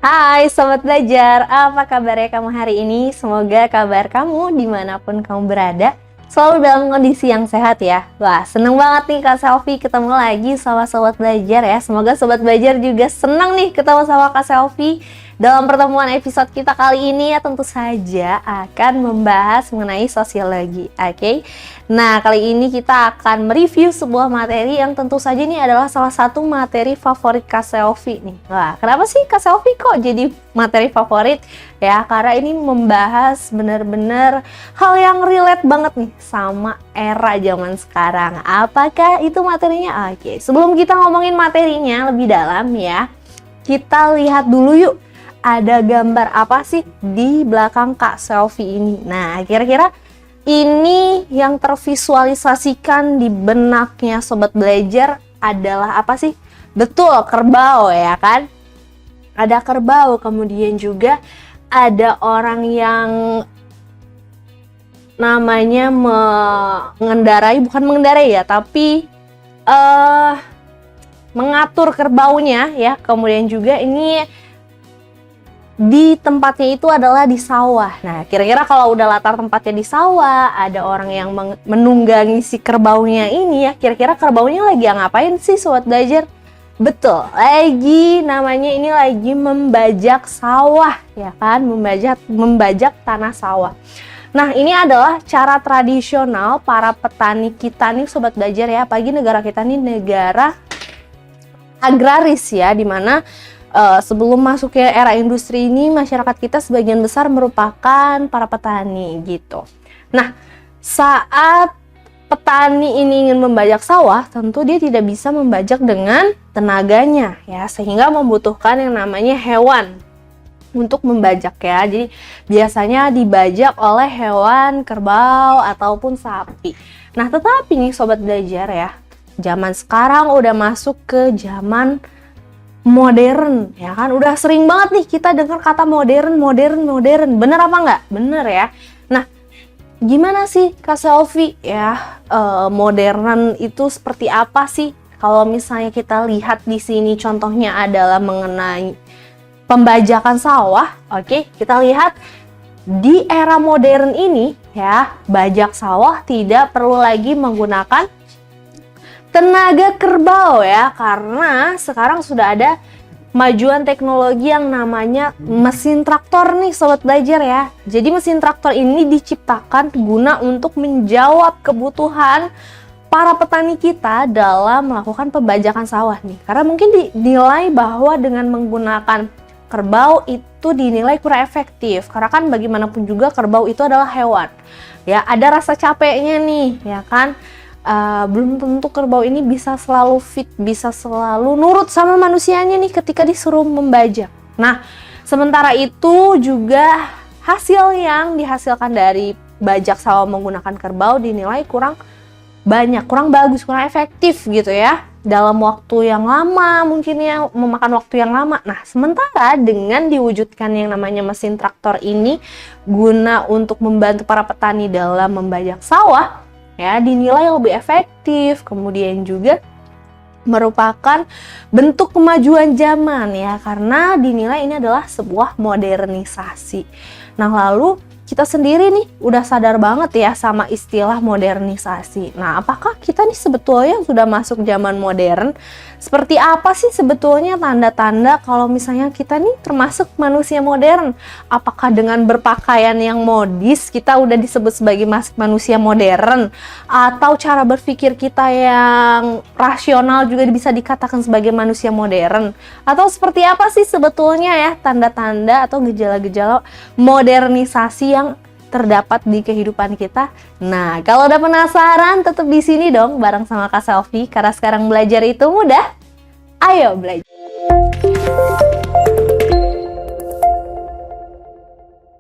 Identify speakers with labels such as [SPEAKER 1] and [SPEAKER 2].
[SPEAKER 1] Hai Sobat Belajar, apa kabarnya kamu hari ini? Semoga kabar kamu dimanapun kamu berada selalu dalam kondisi yang sehat ya. Wah, seneng banget nih Kak Selvi ketemu lagi sama Sobat Belajar ya. Semoga Sobat Belajar juga senang nih ketemu sama Kak Selvi. Dalam pertemuan episode kita kali ini ya tentu saja akan membahas mengenai sosiologi, oke? Nah, kali ini kita akan mereview sebuah materi yang tentu saja ini adalah salah satu materi favorit Kak Selvi nih. Wah, kenapa sih Kak Selvi kok jadi materi favorit? Ya, karena ini membahas benar-benar hal yang relate banget nih sama era zaman sekarang. Apakah itu materinya? Oke, sebelum kita ngomongin materinya lebih dalam ya, kita lihat dulu yuk. Ada gambar apa sih di belakang Kak Selvi ini? Nah, kira-kira ini yang tervisualisasikan di benaknya Sobat Belajar adalah apa sih? Betul, kerbau ya kan? Ada kerbau, kemudian juga ada orang yang namanya bukan mengendarai ya, tapi mengatur kerbaunya ya. Kemudian juga ini di tempatnya itu adalah di sawah. Nah, kira-kira kalau udah latar tempatnya di sawah, ada orang yang menunggangi si kerbaunya ini ya, kira-kira kerbaunya lagi ngapain sih Sobat Belajar? Betul, ini lagi membajak sawah ya kan, membajak tanah sawah. Nah, ini adalah cara tradisional para petani kita nih Sobat Belajar ya, apalagi negara kita nih negara agraris ya, dimana sebelum masuknya era industri ini, masyarakat kita sebagian besar merupakan para petani gitu. Nah, saat petani ini ingin membajak sawah, tentu dia tidak bisa membajak dengan tenaganya ya, sehingga membutuhkan yang namanya hewan untuk membajak ya. Jadi biasanya dibajak oleh hewan kerbau ataupun sapi. Nah, tetapi nih Sobat Belajar ya, zaman sekarang udah masuk ke zaman modern ya kan, udah sering banget nih kita dengar kata modern, bener apa enggak? Bener ya. Nah, gimana sih Kak Selvi ya, modern itu seperti apa sih? Kalau misalnya kita lihat di sini contohnya adalah mengenai pembajakan sawah, oke? Kita lihat di era modern ini ya, bajak sawah tidak perlu lagi menggunakan tenaga kerbau ya, karena sekarang sudah ada kemajuan teknologi yang namanya mesin traktor nih Sobat Belajar ya. Jadi mesin traktor ini diciptakan guna untuk menjawab kebutuhan para petani kita dalam melakukan pembajakan sawah nih. Karena mungkin dinilai bahwa dengan menggunakan kerbau itu dinilai kurang efektif, karena kan bagaimanapun juga kerbau itu adalah hewan ya, ada rasa capeknya nih ya kan. Belum tentu kerbau ini bisa selalu fit, bisa selalu nurut sama manusianya nih ketika disuruh membajak. Nah, sementara itu juga hasil yang dihasilkan dari bajak sawah menggunakan kerbau dinilai kurang banyak, kurang bagus, kurang efektif gitu ya. Dalam waktu yang lama, mungkin ya memakan waktu yang lama. Nah, sementara dengan diwujudkan yang namanya mesin traktor ini guna untuk membantu para petani dalam membajak sawah, ya dinilai lebih efektif, kemudian juga merupakan bentuk kemajuan zaman ya, karena dinilai ini adalah sebuah modernisasi. Nah, lalu kita sendiri nih udah sadar banget ya sama istilah modernisasi. Nah, apakah kita nih sebetulnya sudah masuk zaman modern? Seperti apa sih sebetulnya tanda-tanda kalau misalnya kita nih termasuk manusia modern? Apakah dengan berpakaian yang modis kita udah disebut sebagai manusia modern? Atau cara berpikir kita yang rasional juga bisa dikatakan sebagai manusia modern? Atau seperti apa sih sebetulnya ya tanda-tanda atau gejala-gejala modernisasi yang terdapat di kehidupan kita? Nah, kalau udah penasaran, tetap di sini dong bareng sama Kak Selvi, karena sekarang belajar itu mudah. Ayo belajar.